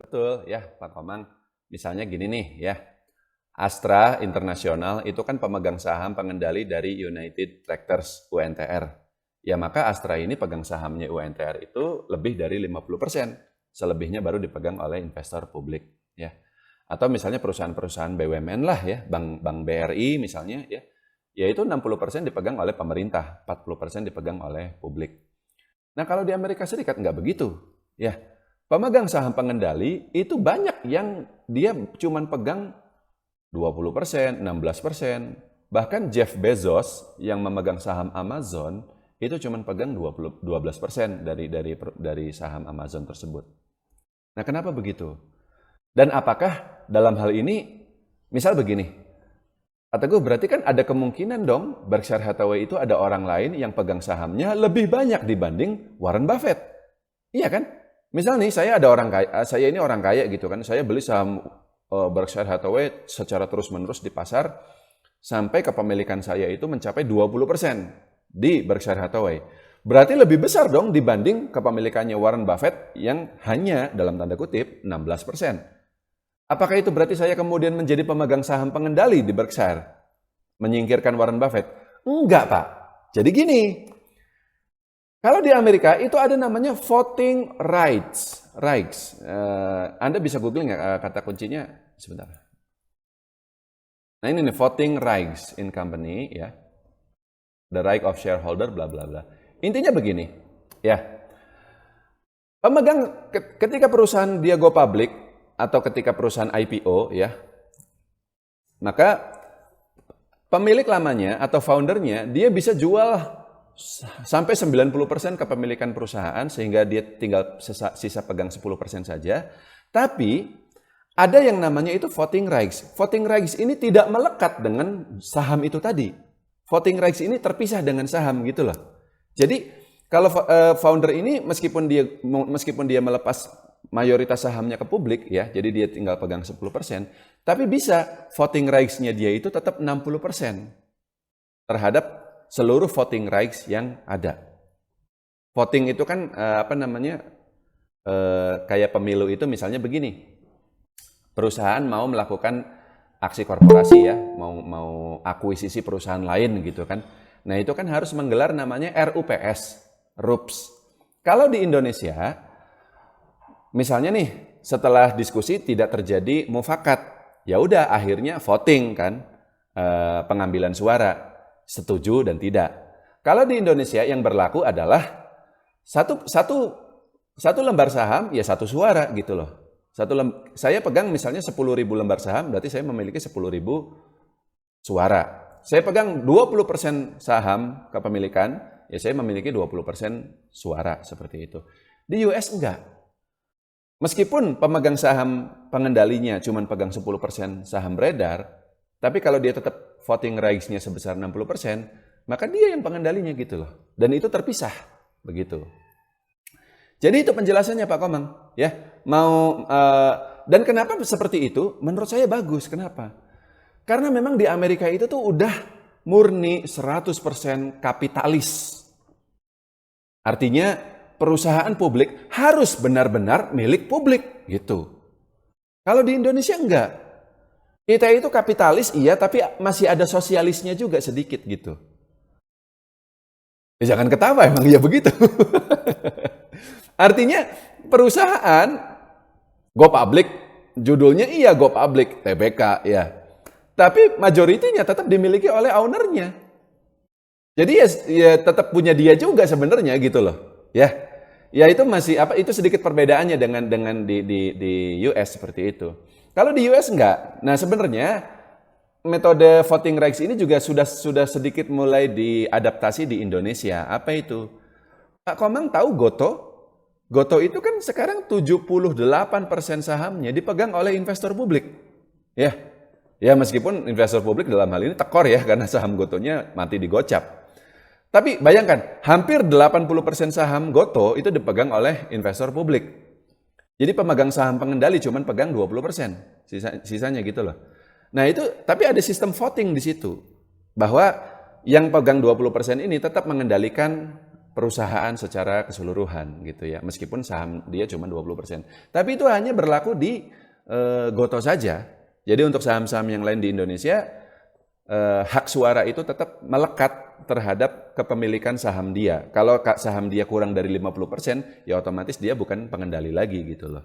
Betul ya Pak Komang. Misalnya gini nih ya, Astra Internasional itu kan pemegang saham pengendali dari United Tractors UNTR. Ya maka Astra ini pegang sahamnya UNTR itu lebih dari 50%. Selebihnya baru dipegang oleh investor publik ya. Atau misalnya perusahaan-perusahaan BUMN lah ya, Bank BRI misalnya ya. Ya itu 60% dipegang oleh pemerintah, 40% dipegang oleh publik. Nah kalau di Amerika Serikat nggak begitu ya. Pemegang saham pengendali itu banyak yang dia cuma pegang 20%, 16%. Bahkan Jeff Bezos yang memegang saham Amazon itu cuma pegang 12% dari saham Amazon tersebut. Nah, kenapa begitu? Dan apakah dalam hal ini, misal begini, kataku berarti kan ada kemungkinan dong Berkshire Hathaway itu ada orang lain yang pegang sahamnya lebih banyak dibanding Warren Buffett. Iya kan? Misal nih saya ada orang kaya, saya ini orang kaya gitu kan, saya beli saham Berkshire Hathaway secara terus-menerus di pasar sampai kepemilikan saya itu mencapai 20% di Berkshire Hathaway. Berarti lebih besar dong dibanding kepemilikannya Warren Buffett yang hanya dalam tanda kutip 16%. Apakah itu berarti saya kemudian menjadi pemegang saham pengendali di Berkshire? Menyingkirkan Warren Buffett? Enggak, Pak. Jadi gini, kalau di Amerika itu ada namanya voting rights. Anda bisa googling nggak kata kuncinya? Sebentar. Nah ini nih, voting rights in company ya. The right of shareholder bla bla bla. Intinya begini, ya. Pemegang ketika perusahaan dia go public atau ketika perusahaan IPO ya. Maka pemilik lamanya atau foundernya dia bisa jual sampai 90% kepemilikan perusahaan sehingga dia tinggal sisa pegang 10% saja. Tapi ada yang namanya itu voting rights. Voting rights ini tidak melekat dengan saham itu tadi. Voting rights ini terpisah dengan saham gitu loh. Jadi kalau founder ini meskipun dia melepas mayoritas sahamnya ke publik ya, jadi dia tinggal pegang 10%, tapi bisa voting rights-nya dia itu tetap 60% terhadap seluruh voting rights yang ada. Voting itu kan kayak pemilu itu misalnya begini. Perusahaan mau melakukan aksi korporasi ya, mau akuisisi perusahaan lain gitu kan. Nah, itu kan harus menggelar namanya RUPS. Kalau di Indonesia misalnya nih, setelah diskusi tidak terjadi mufakat, ya udah akhirnya voting kan, pengambilan suara. Setuju dan tidak. Kalau di Indonesia yang berlaku adalah satu lembar saham ya satu suara gitu loh. Saya pegang misalnya 10.000 lembar saham, berarti saya memiliki 10.000 suara. Saya pegang 20% saham kepemilikan, ya saya memiliki 20% suara seperti itu. Di US enggak. Meskipun pemegang saham pengendalinya cuma pegang 10% saham beredar, tapi kalau dia tetap voting rights-nya sebesar 60%, maka dia yang pengendalinya gitu loh. Dan itu terpisah, begitu. Jadi itu penjelasannya Pak Komang, ya. Dan kenapa seperti itu? Menurut saya bagus. Kenapa? Karena memang di Amerika itu tuh udah murni 100% kapitalis. Artinya perusahaan publik harus benar-benar milik publik, gitu. Kalau di Indonesia enggak. Kita itu kapitalis iya, tapi masih ada sosialisnya juga sedikit gitu. Ya jangan ketawa, emang ya begitu. Artinya perusahaan go public, judulnya iya go public, TBK ya. Tapi majoritinya tetap dimiliki oleh ownernya. Jadi ya tetap punya dia juga sebenarnya gitu loh. Ya itu masih itu sedikit perbedaannya dengan di US seperti itu. Kalau di US enggak. Nah sebenarnya metode voting rights ini juga sudah sedikit mulai diadaptasi di Indonesia. Apa itu? Pak Komang tahu Goto? Goto itu kan sekarang 78% sahamnya dipegang oleh investor publik. Ya meskipun investor publik dalam hal ini tekor ya karena saham Gotonya mati digocap. Tapi bayangkan, hampir 80% saham Goto itu dipegang oleh investor publik. Jadi pemegang saham pengendali cuma pegang 20%, sisanya gitu loh. Nah itu, tapi ada sistem voting di situ. Bahwa yang pegang 20% ini tetap mengendalikan perusahaan secara keseluruhan gitu ya. Meskipun saham dia cuma 20%. Tapi itu hanya berlaku di Gotoh saja. Jadi untuk saham-saham yang lain di Indonesia, hak suara itu tetap melekat terhadap kepemilikan saham dia. Kalau saham dia kurang dari 50%, ya otomatis dia bukan pengendali lagi gitu loh.